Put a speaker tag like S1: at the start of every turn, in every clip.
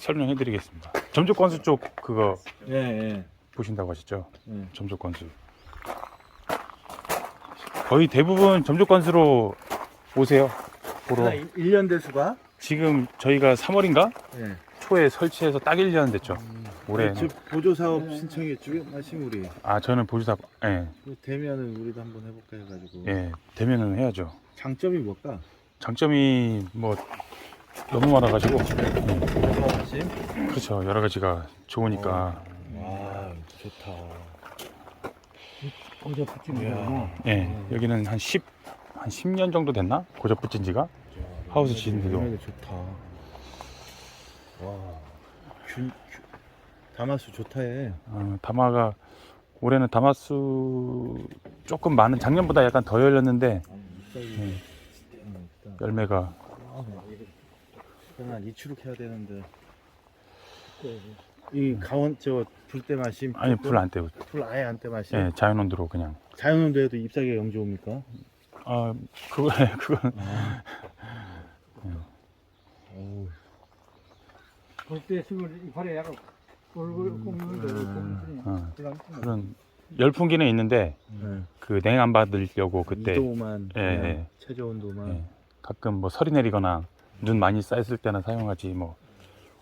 S1: 설명해 드리겠습니다. 점적 건수 쪽 그거
S2: 예, 예.
S1: 보신다고 하셨죠?
S2: 예.
S1: 점적 건수. 거의 대부분 점적 건수로 오세요. 보러.
S2: 1년 대수가?
S1: 지금 저희가 3월인가?
S2: 예.
S1: 초에 설치해서 딱 1년 됐죠. 올해.
S2: 저 보조사업 신청했죠, 마침 우리.
S1: 아, 저는 보조사, 예.
S2: 되면은 우리도 한번 해볼까 해가지고.
S1: 예. 되면은 해야죠.
S2: 장점이 뭘까?
S1: 장점이 뭐 너무 많아가지고.
S2: 마침.
S1: 그렇죠. 여러 가지가 좋으니까.
S2: 와, 좋다.
S3: 고저 붙이는 거구나.
S1: 예. 여기는 한 10년 정도 됐나? 고접 붙인 지가? 하우스 지은데도.
S2: 좋다. 와, 다마수 좋다 해.
S1: 다마가 올해는 다마수 조금 많은, 작년보다 약간 더 열렸는데 열매가
S2: 그러나 이추룩해야 되는데 이 강원 저 불때 마심.
S1: 아니 불 안 떼고,
S2: 불 아예 안 때 마심.
S1: 예, 자연 온도로 그냥.
S2: 자연 온도에도 잎사귀가 영지 옵니까?
S1: 아 그건
S2: 어우,
S3: 그때 수을 이파리 약간 얼굴 꼽는데
S1: 그런 열풍기는 있는데 그 냉 안 받으려고 그때
S2: 2도만,
S1: 예.
S2: 최저 온도만.
S1: 예, 가끔 뭐 설이 내리거나 눈 많이 쌓였을 때는 사용하지, 뭐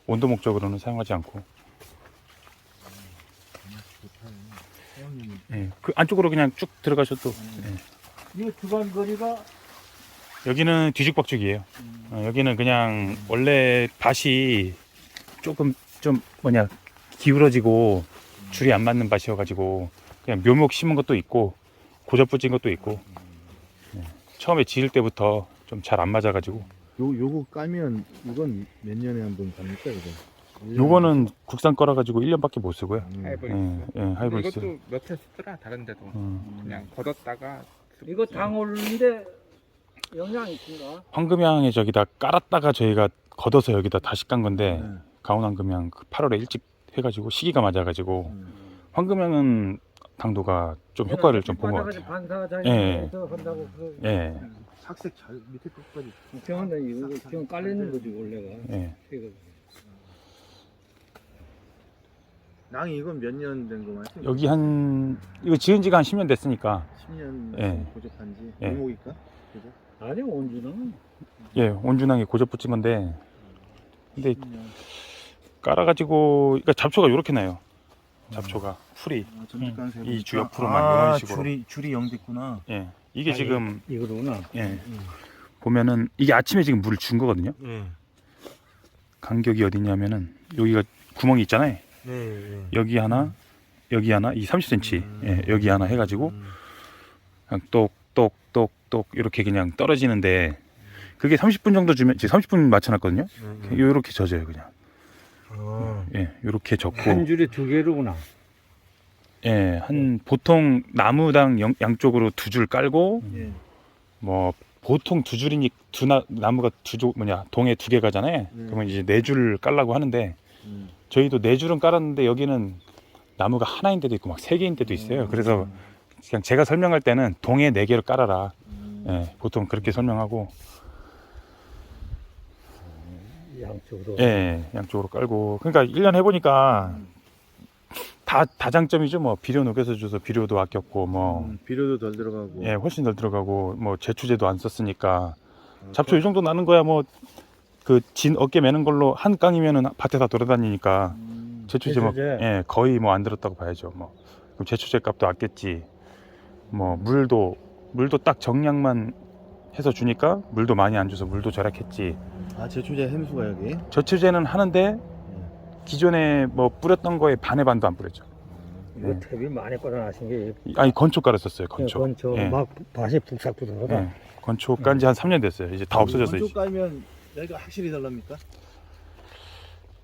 S1: 온도 목적으로는 사용하지 않고. 예, 그 안쪽으로 그냥 쭉 들어가셔도. 예.
S3: 이 주간 거리가
S1: 여기는 뒤죽박죽이에요. 여기는 그냥 원래 밭이 조금 좀 기울어지고 줄이 안 맞는 밭이어가지고 그냥 묘목 심은 것도 있고 고접 붙인 것도 있고. 예. 처음에 지을 때부터 좀 잘 안 맞아가지고.
S2: 요거 까면 이건 몇 년에 한 번 갑니까 이거?
S1: 요거는 국산 거라 가지고 1년밖에 못 쓰고요.
S4: 하이브리드.
S1: 예, 하이브리드.
S4: 이것도 몇해 쓰더라 다른데도 그냥 걷었다가
S3: 이거 당 오르는데 영향이 있습니다.
S1: 황금향에 저기다 깔았다가 저희가 걷어서 여기다 다시 깐 건데, 가온황금향 8월에 일찍 해가지고 시기가 맞아가지고 황금향은 당도가 좀 효과를 좀 본 것 같아요.
S3: 반사자에서 한다고 그
S1: 예,
S2: 색색 잘 밑에 끝까지.
S3: 병한다 이거 병 깔리는 거지 원래가.
S1: 예.
S2: 낭이 이건 몇 년 된 거 맞지?
S1: 여기 이거 지은 지가 한 10년 됐으니까.
S2: 10년
S1: 예.
S2: 고접한지.
S1: 예.
S2: 이목일까? 그죠?
S3: 아니 온주는
S1: 예, 온준항에 고접 붙인 건데, 근데
S2: 10년.
S1: 깔아가지고, 그러니까 잡초가 요렇게 나요. 잡초가 풀이 이 주 옆으로만 이런 식으로.
S2: 줄이 영됐구나.
S1: 예, 이게 지금
S3: 이거로구나.
S1: 예, 보면은 이게 아침에 지금 물을 준 거거든요. 간격이 어디냐면은 여기가 구멍이 있잖아요. 여기 하나, 이 30cm, 예, 여기 하나 해가지고 그냥 똑똑똑똑 이렇게 그냥 떨어지는데, 그게 30분 정도 주면, 지금 30분 맞춰놨거든요. 요렇게 젖어요 그냥. 예, 요렇게 젖고.
S3: 한 줄에 두 개로구나.
S1: 예, 보통 나무당 양쪽으로 2줄 깔고,
S2: 예.
S1: 뭐 보통 2줄이니 나무가 동에 2개 가잖아요. 그러면 이제 4줄 깔라고 하는데, 저희도 4줄은 깔았는데 여기는 나무가 하나인 데도 있고 막 3개인 데도 있어요. 그래서 그냥 제가 설명할 때는 동에 4개를 깔아라. 예, 보통 그렇게 설명하고.
S3: 양쪽으로.
S1: 예, 양쪽으로 깔고. 그러니까 1년 해보니까 다 장점이죠. 뭐 비료 녹여서 줘서 비료도 아꼈고, 뭐
S2: 비료도 덜 들어가고.
S1: 예, 훨씬 덜 들어가고, 뭐 제초제도 안 썼으니까 잡초 이 정도 나는 거야. 뭐 그 진 어깨 매는 걸로 한 깡이면은 밭에 다 돌아다니니까 제초제 뭐 예, 거의 뭐 안 들었다고 봐야죠. 뭐 그럼 제초제 값도 아꼈지. 뭐 물도 딱 정량만 해서 주니까 물도 많이 안 줘서 물도 절약했지.
S2: 아, 제초제 햄수가 여기?
S1: 제초제는 하는데 기존에 뭐 뿌렸던 거에 반의 반도 안 뿌렸죠.
S3: 이거 탭이 많이 꺼내나신 게.
S1: 아니 건초 깔았었어요. 건초.
S3: 건초
S1: 예.
S3: 막 밭이 북삭부들어가.
S1: 예. 건초 깐 지 한 3년 됐어요. 이제 다 없어졌어요.
S2: 건조 깔면 여기가 확실히 달랍니까?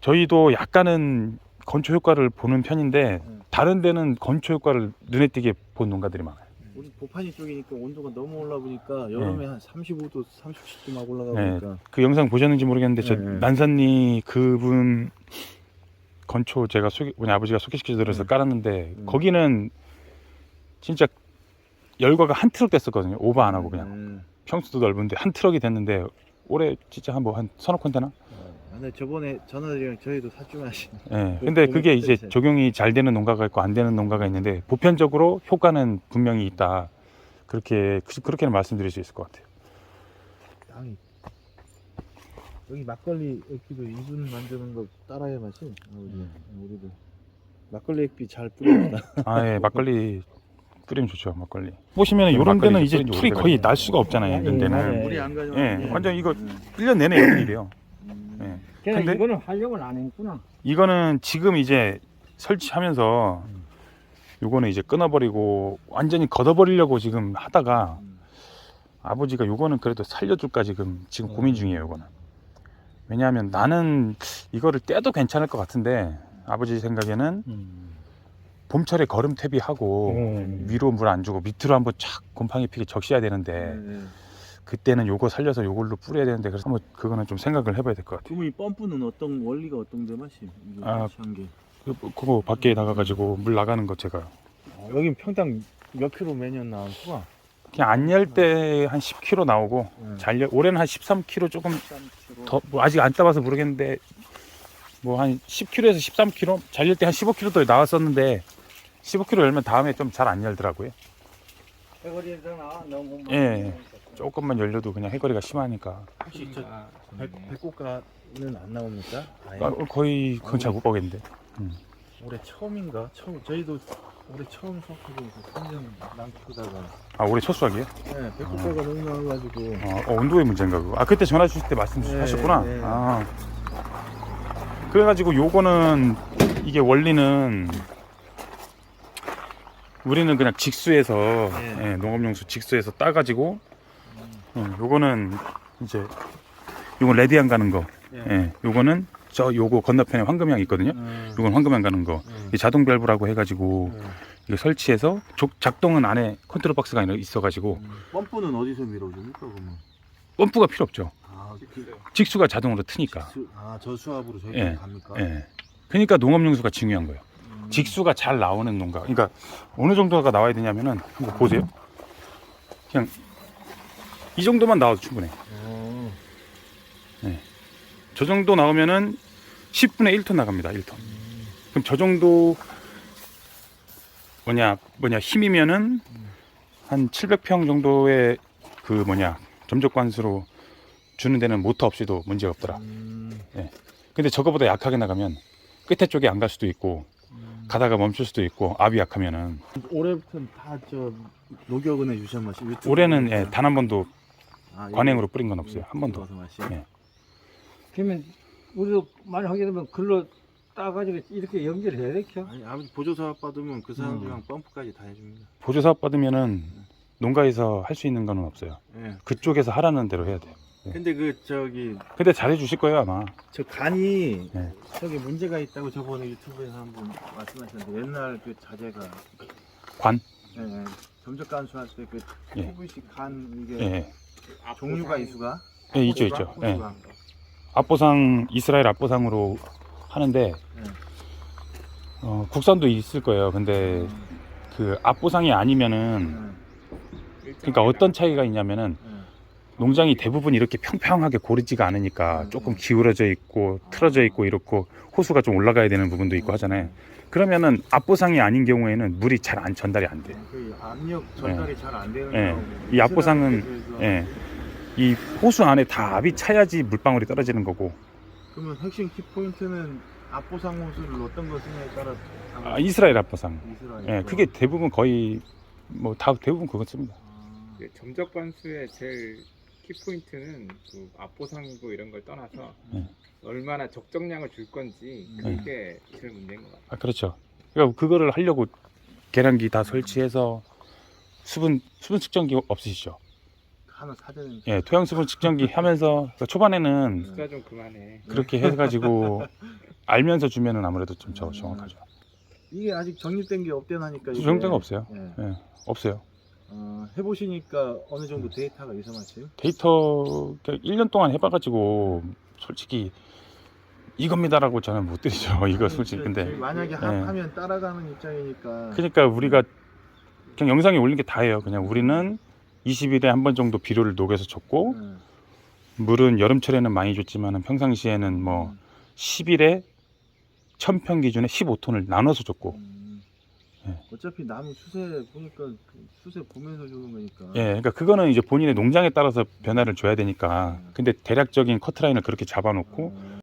S1: 저희도 약간은 건초 효과를 보는 편인데 다른 데는 건초 효과를 눈에 띄게 본 농가들이 많아요.
S2: 우리 보판이 쪽이니까 온도가 너무 올라 보니까 여름에 한 35도, 37도 막 올라가
S1: 네.
S2: 보니까.
S1: 그 영상 보셨는지 모르겠는데 저
S2: 네.
S1: 난산리 그분 건초 제가 우리 아버지가 소개시켜드려서 깔았는데 거기는 진짜 열과가 한 트럭 됐었거든요. 오버 안 하고 그냥 평수도 넓은데 한 트럭이 됐는데 올해 진짜 한 서너 컨테나?
S2: 근데 저번에 전화드리랑 저희도 사주하신.
S1: 예. 근데 그게 이제
S2: 네.
S1: 적용이 잘 되는 농가가 있고 안 되는 농가가 있는데 보편적으로 효과는 분명히 있다. 그렇게는 말씀드릴 수 있을 것 같아요.
S2: 양이 여기 막걸리 액비도 이분 만드는 거 따라해 마시. 우리도 막걸리 액비 잘 뿌립니다.
S1: 아, 예. 막걸리 뿌리면 좋죠. 막걸리. 보시면 이런 데는 이제 풀이 거의 날 수가 없잖아요. 이런 데는.
S2: 물이 안 가져.
S1: 예. 완전 이거 1년 내내 이런 일이에요. 예.
S3: 그냥
S1: 근데
S3: 이거는 활용을 안 했구나.
S1: 이거는 지금 이제 설치하면서 요거는 이제 끊어버리고 완전히 걷어버리려고 지금 하다가 아버지가 요거는 그래도 살려줄까 지금 고민 중이에요. 요거는. 왜냐하면 나는 이거를 떼도 괜찮을 것 같은데 아버지 생각에는 봄철에 거름 퇴비하고 위로 물 안 주고 밑으로 한번 촥 곰팡이 피게 적셔야 되는데 그때는 요거 살려서 요걸로 뿌려야 되는데 그래서 한번 그거는 좀 생각을 해봐야 될 것 같아요.
S2: 그럼 이 펌프는 어떤 원리가 어떤데 맛이? 한 게.
S1: 그거 밖에 나가가지고 물 나가는 거 제가
S2: 여긴 평당 몇 킬로 매년 나온 수가?
S1: 그냥 안 열 때 한 10kg 나오고 올해는 한 13kg 조금 더 뭐 아직 안 따봐서 모르겠는데 뭐 한 10kg에서 13kg 잘 열 때 한 15kg 더 나왔었는데 15kg 열면 다음에 좀 잘 안 열더라고요.
S3: 해거리에서 나 너무
S1: 예. 조금만 열려도 그냥 해거리가 심하니까
S2: 혹시 저 백곡가는 안 나옵니까? 아예?
S1: 거의 그건 잘 못 보겠는데.
S2: 올해 처음인가? 저희도 올해 처음 수확하고 있어. 3년 남기다가.
S1: 올해 첫 수확이에요?
S2: 네, 백곡가가 너무 나와가지고.
S1: 온도의 문제인가 그거. 그때 전화 주실 때 말씀하셨구나.
S2: 네.
S1: 그래가지고 요거는 이게 원리는 우리는 그냥 직수해서
S2: 네.
S1: 농업용수 직수해서 따가지고 요거는 이제 요건 레디안 가는 거. 요거는 요거 건너편에 황금향 있거든요. 요건 황금향 가는 거. 이 자동 밸브라고 해가지고 이거 설치해서 작동은 안에 컨트롤 박스가 있어가지고
S2: 펌프는 어디서 밀어줍니까 그러면?
S1: 펌프가 필요 없죠.
S2: 그
S1: 직수가 자동으로 트니까.
S2: 저수압으로 저희
S1: 예.
S2: 갑니까?
S1: 예. 그러니까 농업용수가 중요한 거예요. 직수가 잘 나오는 농가. 그러니까 어느 정도가 나와야 되냐면은 한번 보세요. 그냥 이 정도만 나와도 충분해. 저 정도 나오면은 10분의 1톤 나갑니다. 1톤. 그럼 저 정도 뭐냐 힘이면은 한 700평 정도의 그 점적관수로 주는 데는 모터 없이도 문제가 없더라. 근데 저거보다 약하게 나가면 끝에 쪽에 안 갈 수도 있고 가다가 멈출 수도 있고 압이 약하면은
S2: 올해부터는 다 녹여근에 유시한 맛이.
S1: 올해는 단 한 번도 관행으로 뿌린 건 없어요. 한 번도. 예.
S3: 그러면 우리도 만약 하게 되면 글로 따가지고 이렇게 연결해야 되죠?
S2: 아니 아버지 보조사업 받으면 그 사람들이랑 펌프까지 다 해줍니다.
S1: 보조사업 받으면은 농가에서 할 수 있는 거는 없어요.
S2: 예.
S1: 그쪽에서 하라는 대로 해야 돼요.
S2: 근데
S1: 근데 잘해 주실 거예요 아마.
S2: 저 간이
S1: 네.
S2: 저기 문제가 있다고 저번에 유튜브에서 한번 말씀하셨는데 옛날 그 자재가
S1: 관?
S2: 예, 점적 간수할 때 그
S1: 예.
S2: PVC 간 이게
S1: 예.
S2: 종류가 있수가?
S1: 예, 있죠. 예.
S2: 호수가?
S1: 앞보상 이스라엘 앞보상으로 하는데 국산도 있을 거예요. 근데 그 앞보상이 아니면은 그러니까 어떤 차이가 있냐면은 농장이 대부분 이렇게 평평하게 고르지가 않으니까 조금 기울어져 있고 틀어져 있고 이렇고 호수가 좀 올라가야 되는 부분도 있고 하잖아요. 그러면은 앞보상이 아닌 경우에는 물이 잘 안 전달이 안 돼요.
S2: 그 압력 전달이 잘 안 되는
S1: 예.
S2: 거고.
S1: 이 앞보상은 이 호수 안에 다 압이 차야지 물방울이 떨어지는 거고.
S2: 그러면 핵심 키포인트는 앞보상 호수를 어떤 거 쓰냐에 따라
S1: 이스라엘 앞보상.
S2: 이스라엘.
S1: 예, 그게 대부분 거의 다 대부분 그거 씁니다.
S4: 점적 관수의 제일 키포인트는 그 앞보상이고 이런 걸 떠나서 얼마나 적정량을 줄 건지 그게 제일 문제인 것 같아요.
S1: 그렇죠. 그러니까 그거를 하려고 계량기 다 설치해서 수분 측정기 없으시죠?
S2: 하나 사전에.
S1: 예, 토양 수분 측정기 하면서 그러니까 초반에는
S4: 숫자 좀 그만해.
S1: 그렇게 해가지고 알면서 주면은 아무래도 좀 정확하죠.
S2: 이게 아직 정립된 게 없대나니까.
S1: 정립된 거 없어요.
S2: 예.
S1: 예, 없어요.
S2: 해보시니까 어느 정도 데이터가 있어 맞죠?
S1: 데이터 1년 동안 해봐가지고 솔직히 이겁니다라고 저는 못 드리죠. 이거 솔직히 근데
S2: 만약에 하면 따라가는 입장이니까.
S1: 그러니까 우리가 그냥 영상에 올린 게 다예요. 그냥 우리는 20일에 한 번 정도 비료를 녹여서 줬고 물은 여름철에는 많이 줬지만 평상시에는 뭐 10일에 1000평 기준에 15톤을 나눠서 줬고 예.
S2: 어차피 나무 수세 보니까 그 수세 보면서 주는 거니까.
S1: 예, 그러니까 그거는 이제 본인의 농장에 따라서 변화를 줘야 되니까 근데 대략적인 커트라인을 그렇게 잡아놓고